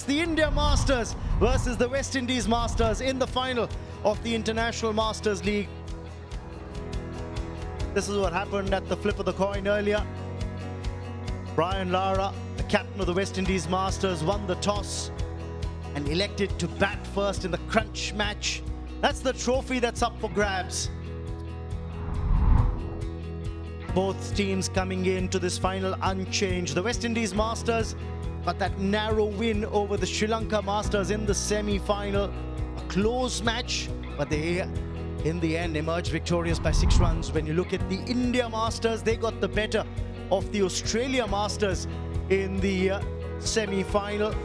The India Masters versus the West Indies Masters in the final of the International Masters League. This is what happened at the flip of the coin earlier. Brian Lara, the captain of the West Indies Masters, won the toss and elected to bat first in the crunch match. That's the trophy that's up for grabs. Both teams coming into this final unchanged. The West Indies Masters got that narrow win over the Sri Lanka Masters in the semi-final. A close match, but they in the end emerged victorious by 6 runs. When you look at the India Masters, they got the better of the Australia Masters in the semi-final.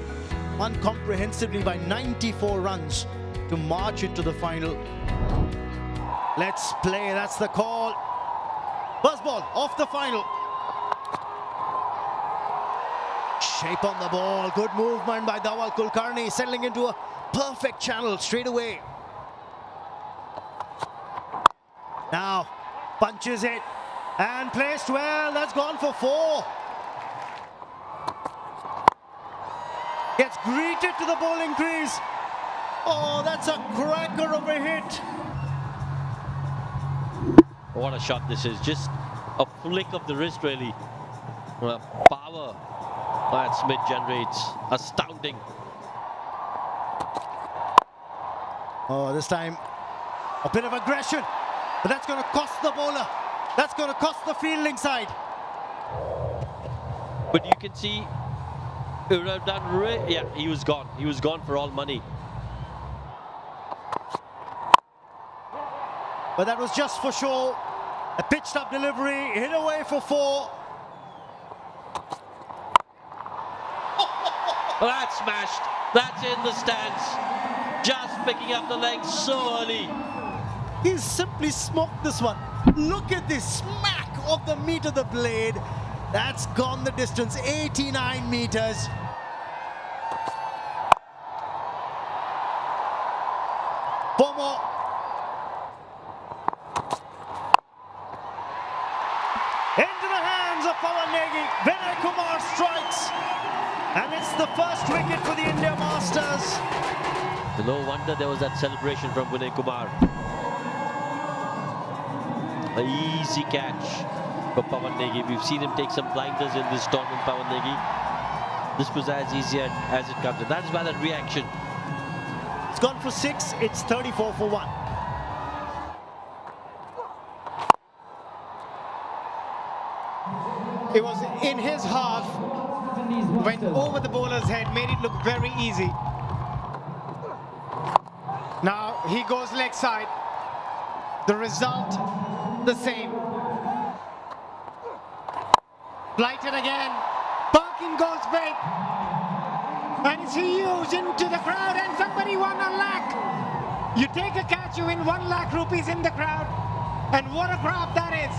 Won comprehensively by 94 runs to march into the final. Let's play, that's the call. Buzz ball off the final. Shape on the ball, good movement by Dawal Kulkarni, settling into a perfect channel straight away. Now, punches it and placed well, that's gone for 4. Gets greeted to the bowling crease. Oh, that's a cracker of a hit. What a shot this is, just a flick of the wrist really. Power that Smith generates, astounding. Oh, this time a bit of aggression, but that's going to cost the bowler. That's going to cost the fielding side. But you can see, it would have done, yeah, he was gone. He was gone for all money. But that was just for show. A pitched up delivery, hit away for 4. Well, that's smashed. That's in the stands. Just picking up the legs so early. He's simply smoked this one. Look at this smack of the meat of the blade. That's gone the distance, 89 meters. Four more. Into the hands of Pawan Negi. Vinay Kumar strikes. And it's the first wicket for the India Masters. No wonder there was that celebration from Vinay Kumar. An easy catch for Pawan Negi. We've seen him take some blinders in this tournament, Pawan Negi. This was as easy as it comes. And that's why that reaction. It's gone for 6. It's 34 for 1. It was in his half, went over the bowler's head, made it look very easy. Now he goes leg side. The result, the same. Blighted again. Parkin goes big. And it's huge into the crowd, and somebody won 1 lakh. You take a catch, you win 1 lakh rupees in the crowd. And what a crowd that is.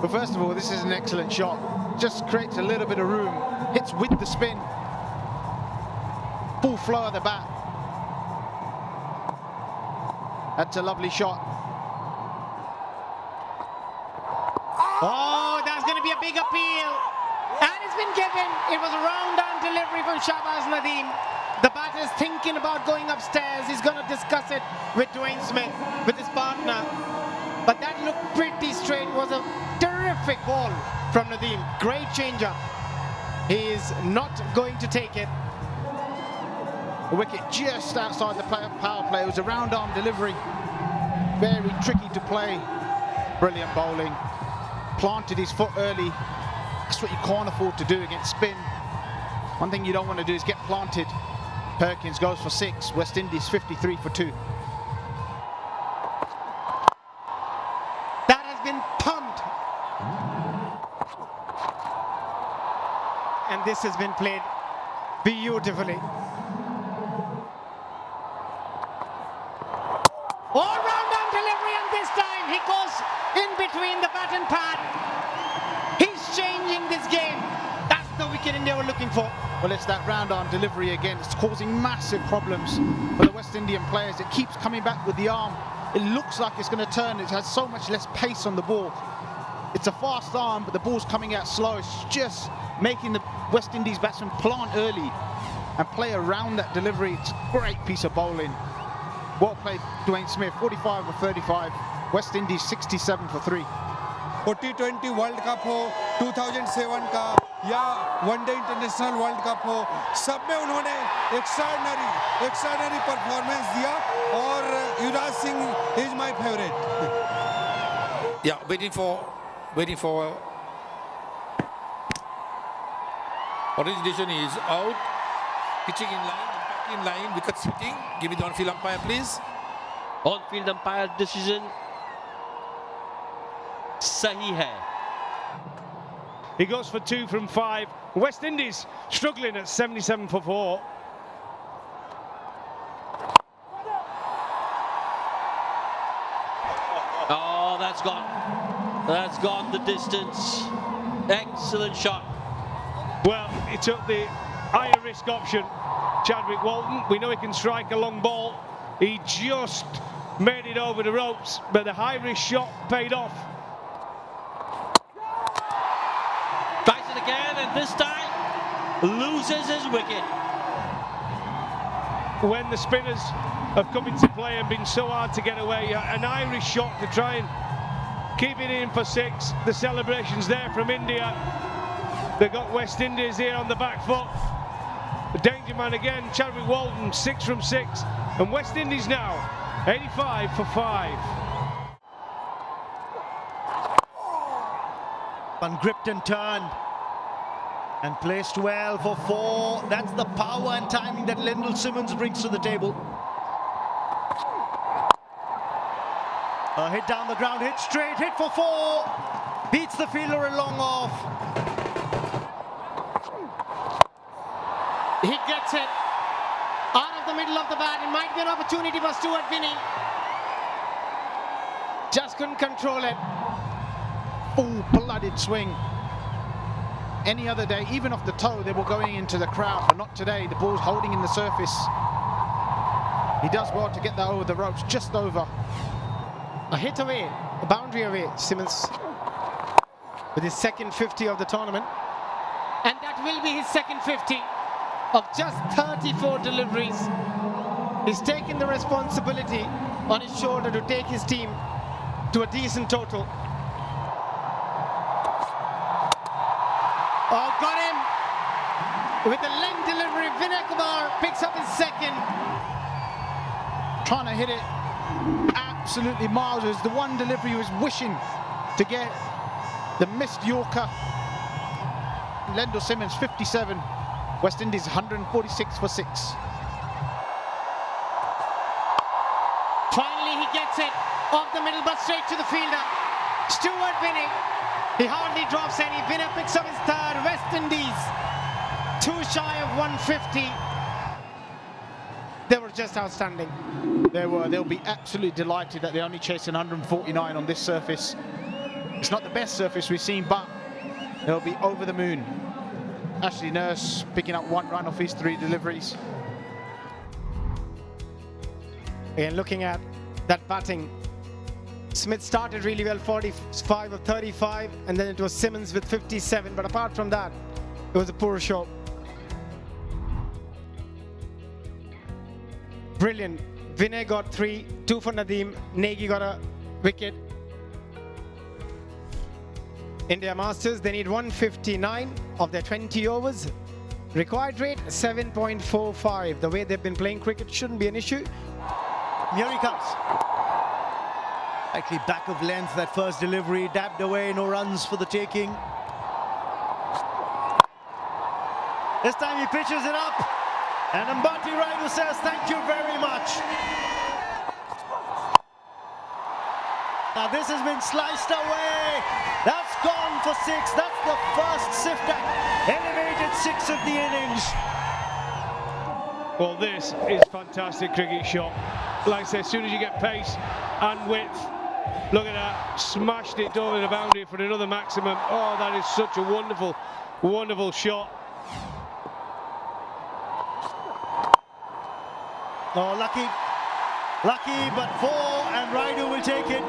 But first of all, this is an excellent shot. Just creates a little bit of room. Hits with the spin. Full flow of the bat. That's a lovely shot. Oh, that's going to be a big appeal. And it's been given. It was a round-on delivery from Shahbaz Nadeem. The batter is thinking about going upstairs. He's going to discuss it with Dwayne Smith, with his partner. But that looked pretty straight. It was a terrific ball from Nadeem. Great changer. He is not going to take it. A wicket just outside the power play. It was a round-arm delivery. Very tricky to play. Brilliant bowling. Planted his foot early. That's what you can't afford to do against spin. One thing you don't want to do is get planted. Perkins goes for 6. West Indies 53 for 2. That has been pumped. And this has been played beautifully. All round on delivery, and this time he goes in between the bat and pad. He's changing this game. That's the wicket India were looking for. Well, it's that round-arm delivery again. It's causing massive problems for the West Indian players. It keeps coming back with the arm. It looks like it's going to turn. It has so much less pace on the ball. It's a fast arm, but the ball's coming out slow. It's just making the West Indies batsmen plant early. and play around that delivery. It's a great piece of bowling. Well played, Dwayne Smith. 45 for 35. West Indies 67 for 3. T20 world cup हो, 2007 का या one day international world cup हो, सब में उन्होंने extraordinary performance दिया और Yuvraj Singh is my favourite. Yeah, waiting for origination is out. Pitching in line, impact in line, wickets hitting. Give me the on-field umpire, please. On-field umpire decision sahi hai. He goes for 2 from 5. West Indies struggling at 77 for 4. Oh, that's gone the distance. Excellent shot. Well, he took the higher risk option, Chadwick Walton. We know he can strike a long ball. He just made it over the ropes, but the high risk shot paid off. Tries it again, and this time loses his wicket. When the spinners have come into play and been so hard to get away, an Irish shot to try and keep it in for 6. The celebrations there from India. They've got West Indies here on the back foot. The danger man again, Chadwick Walton, 6 from 6. And West Indies now, 85 for 5. Ungripped and turned. And placed well for 4. That's the power and timing that Lyndall Simmons brings to the table. A hit down the ground, hit straight, hit for 4. Beats the fielder a long off. He gets it out of the middle of the bat. It might be an opportunity for Stuart Binnie. Just couldn't control it. Full-blooded swing. Any other day, even off the toe, they were going into the crowd, but not today. The ball's holding in the surface. He does well to get that over the ropes, just over. A hit away, a boundary away, Simmons, with his second 50 of the tournament. And that will be his second 50 of just 34 deliveries. He's taken the responsibility on his shoulder to take his team to a decent total. Oh, got him! With the leg delivery, Vinay Kumar picks up his second. Trying to hit it absolutely miles. It was the one delivery he was wishing to get. The missed Yorker. Lyndall Simmons, 57. West Indies, 146 for 6. Finally, he gets it off the middle, but straight to the fielder. Stuart Binnie. He hardly drops any. Binnie picks up his third. West Indies, 2 shy of 150. They were just outstanding. They'll be absolutely delighted that they're only chasing 149 on this surface. It's not the best surface we've seen, but they'll be over the moon. Ashley Nurse picking up 1 run off his 3 deliveries. And looking at that batting, Smith started really well, 45 of 35, and then it was Simmons with 57. But apart from that, it was a poor show. Brilliant. Vinay got 3, 2 for Nadeem. Negi got a wicket. India Masters, they need 159 of their 20 overs. Required rate, 7.45. The way they've been playing cricket shouldn't be an issue. Here he comes. Slightly back of length, that first delivery, dabbed away, no runs for the taking. This time he pitches it up. And Ambati Raidu says, thank you very much. Now this has been sliced away. That's gone for 6. That's the first Siftak elevated 6 of the innings. Well, this is fantastic cricket shot. Like I say, as soon as you get pace and width, look at that, smashed it over the boundary for another maximum. Oh, that is such a wonderful, wonderful shot. Oh, lucky, but 4, and Raidu will take it.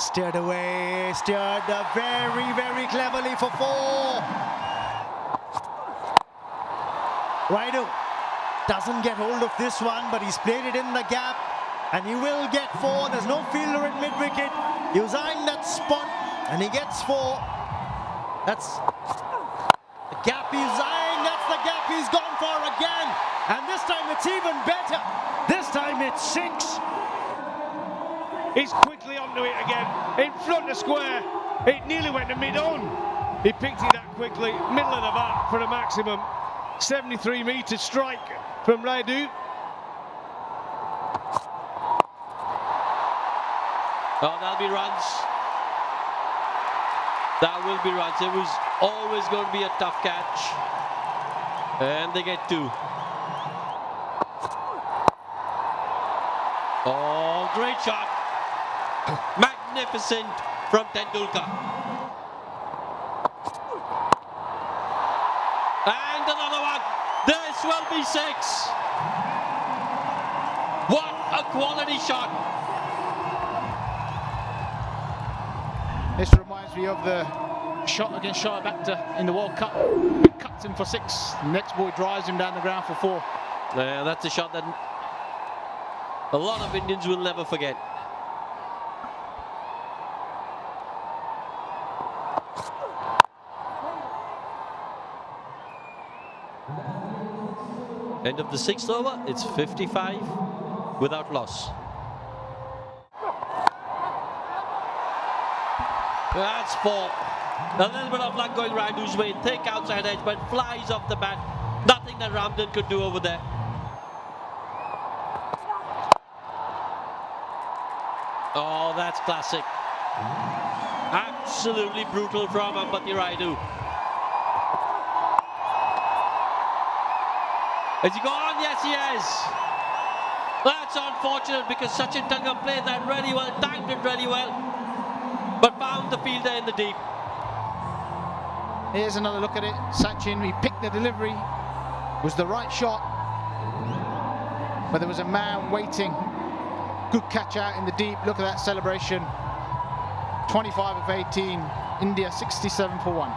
Steered away, steered very, very cleverly for 4. Raidu doesn't get hold of this one, but he's played it in the gap, and he will get 4. There's no fielder in mid-wicket. He was eyeing that spot, and he gets 4. That's the gap he's eyeing. That's the gap he's gone for again. And this time it's even better. This time it's 6. He's quickly onto it again, in front of square. It nearly went to mid-on. He picked it that quickly, middle of the bat for a maximum. 73-metre strike from Raidu. Oh, that'll be runs. That will be runs. It was always going to be a tough catch. And they get 2. Oh, great shot. Magnificent from Tendulkar. And another one. This will be 6. What a quality shot. This reminds me of the shot against Shoaib Akhtar in the World Cup. He cuts him for 6. The next boy drives him down the ground for 4. Yeah, that's a shot that a lot of Indians will never forget. End of the 6th over, it's 55 without loss. That's 4. A little bit of luck going Raidu's way. Thick outside edge, but flies off the bat. Nothing that Ramdan could do over there. Oh, that's classic. Absolutely brutal from Ambati Raidu. Has he gone? Yes, he has. That's unfortunate because Sachin Tangam played that really well, timed it really well, but found the fielder in the deep. Here's another look at it. Sachin, he picked the delivery. It was the right shot. But there was a man waiting. Good catch out in the deep. Look at that celebration. 25 of 18. India 67 for 1.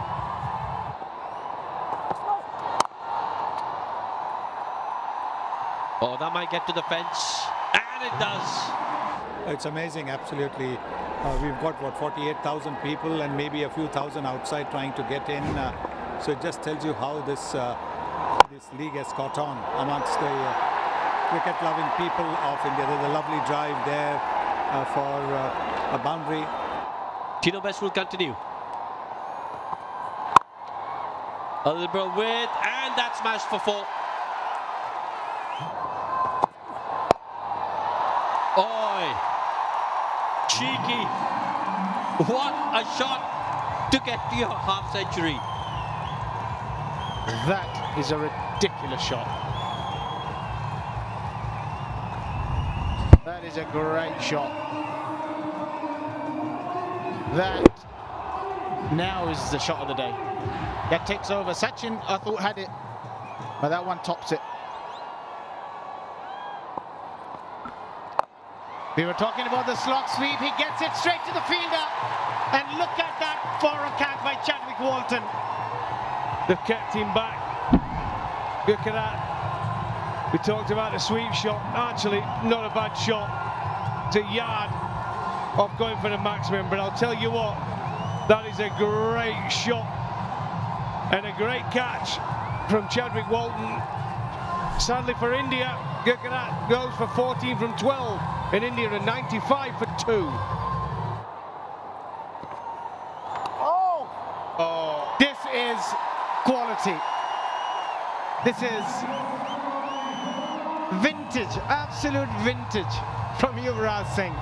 Oh, that might get to the fence. And it does. It's amazing, absolutely. We've got, what, 48,000 people and maybe a few thousand outside trying to get in. So it just tells you how this league has caught on amongst the cricket-loving people of India. There's a lovely drive there for a boundary. Tino Best will continue. A little bit of width, and that's smashed for 4. Oi! Cheeky! What a shot to get to your half century. That is a ridiculous shot. That is a great shot. That now is the shot of the day. That takes over. Sachin, I thought, had it, but that one tops it. We were talking about the slog sweep. He gets it straight to the fielder. And look at that for a catch by Chadwick Walton. They've kept him back. Look at that. We talked about the sweep shot. Actually, not a bad shot. It's a yard of going for the maximum. But I'll tell you what, that is a great shot. And a great catch from Chadwick Walton. Sadly for India, Gurkarat goes for 14 from 12. And India are 95 for 2. Oh, this is quality. This is vintage, absolute vintage from Yuvraj Singh.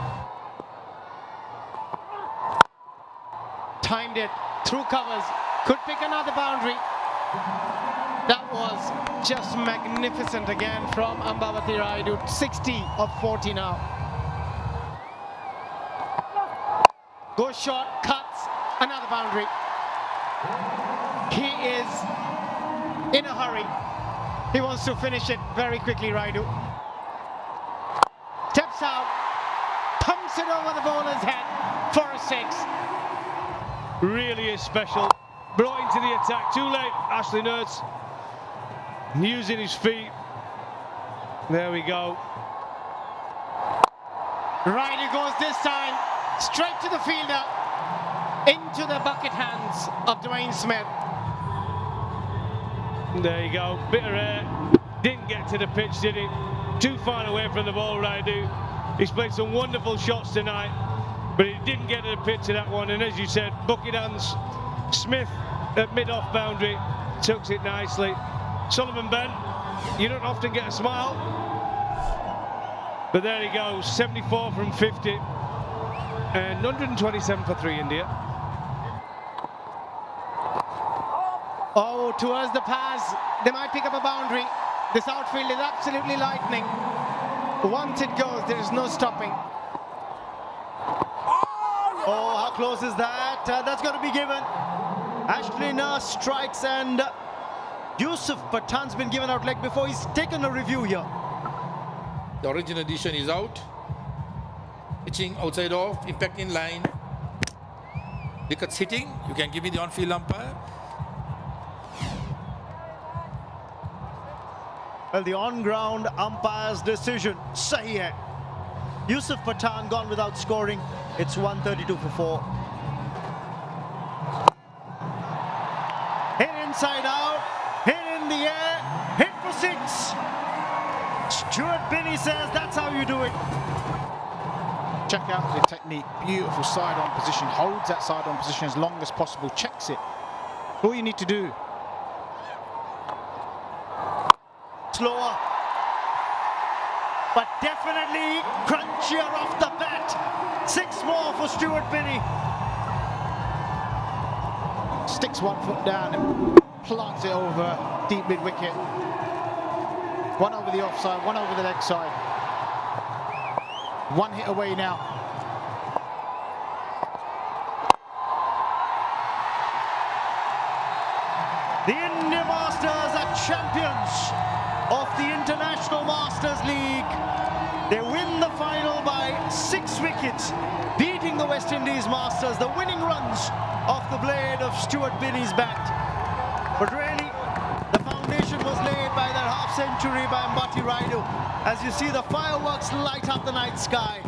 Timed it, through covers, could pick another boundary. That was just magnificent again from Ambavati Raidu. 60 of 40 now. Goes short, cuts, another boundary. He is in a hurry. He wants to finish it very quickly, Raidu. Steps out, pumps it over the bowler's head for a 6. Really is special. Brought into the attack too late, Ashley Nurse. using his feet. There we go. Right he goes this time, straight to the fielder, into the bucket hands of Dwayne Smith. There you go, bit of air. Didn't get to the pitch, did he? Too far away from the ball, Raidu. He's played some wonderful shots tonight, but he didn't get to the pitch of that one. And as you said, bucket hands. Smith at mid-off boundary, tucks it nicely. Sullivan Ben, you don't often get a smile, but there he goes, 74 from 50 and 127 for 3 India. Oh, towards the pass, they might pick up a boundary. This outfield is absolutely lightning. Once it goes, there is no stopping. Oh, how close is that? That's going to be given. Ashley Nurse strikes and Yusuf Pathan's been given out leg before. He's taken a review here. The original edition is out. Pitching outside off, impact in line. Wickets hitting. You can give me the on-field umpire. Well, the on-ground umpire's decision, sahi hai. Yusuf Pathan gone without scoring. It's 132 for 4. Hit inside out, hit in the air, hit for 6. Stuart Binney says that's how you do it. Check out the technique, beautiful side-on position, holds that side-on position as long as possible, checks it. All you need to do. Slower, but definitely crunchier off the bat. 6 more for Stuart Binney. Sticks 1 foot down and plants it over deep mid-wicket. 1 over the offside, 1 over the leg side. 1 hit away now. The India Masters are champions of the International Masters League. They win the final by 6 wickets, beating the West Indies Masters. The winning runs off the blade of Stuart Binney's bat. But really, the foundation was laid by that half-century by Ambati Raidu. As you see the fireworks light up the night sky.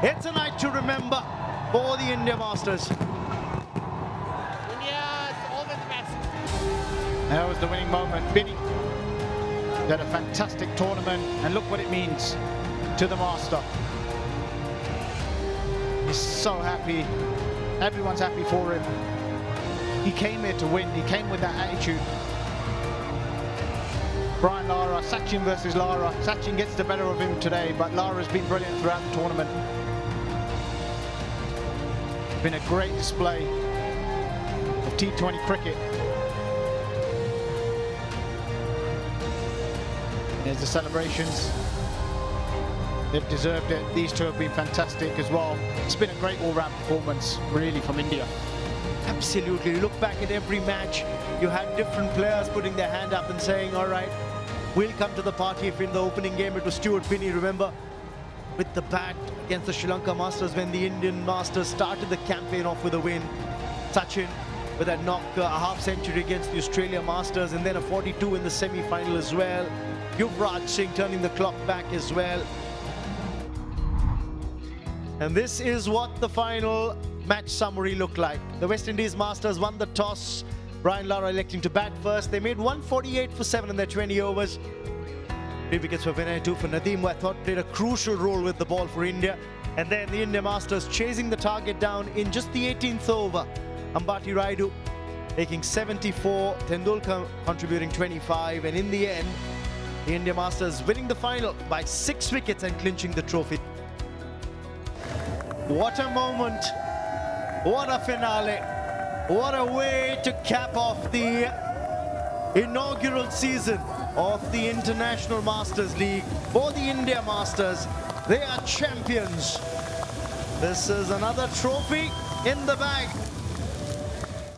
It's a night to remember for the India Masters. That was the winning moment. Binney had a fantastic tournament, and look what it means to the Master. He's so happy. Everyone's happy for him. He came here to win. He came with that attitude. Brian Lara, Sachin versus Lara. Sachin gets the better of him today, but Lara's been brilliant throughout the tournament. It's been a great display of T20 cricket. There's the celebrations. They've deserved it. These two have been fantastic as well. It's been a great all-round performance, really, from India. Absolutely. You look back at every match, you had different players putting their hand up and saying, all right, we'll come to the party. If in the opening game it was Stuart Binney, remember, with the bat against the Sri Lanka Masters when the Indian Masters started the campaign off with a win. Sachin with that knock, a half-century against the Australia Masters, and then a 42 in the semi-final as well. Yuvraj Singh turning the clock back as well. And this is what the final match summary looked like. The West Indies Masters won the toss. Brian Lara electing to bat first. They made 148 for 7 in their 20 overs. 3 wickets for Vinay, 2 for Nadeem, who I thought played a crucial role with the ball for India. And then the India Masters chasing the target down in just the 18th over. Ambati Raidu taking 74, Tendulkar contributing 25, and in the end, the India Masters winning the final by 6 wickets and clinching the trophy. What a moment, what a finale, what a way to cap off the inaugural season of the International Masters League for the India Masters. They are champions. This is another trophy in the bag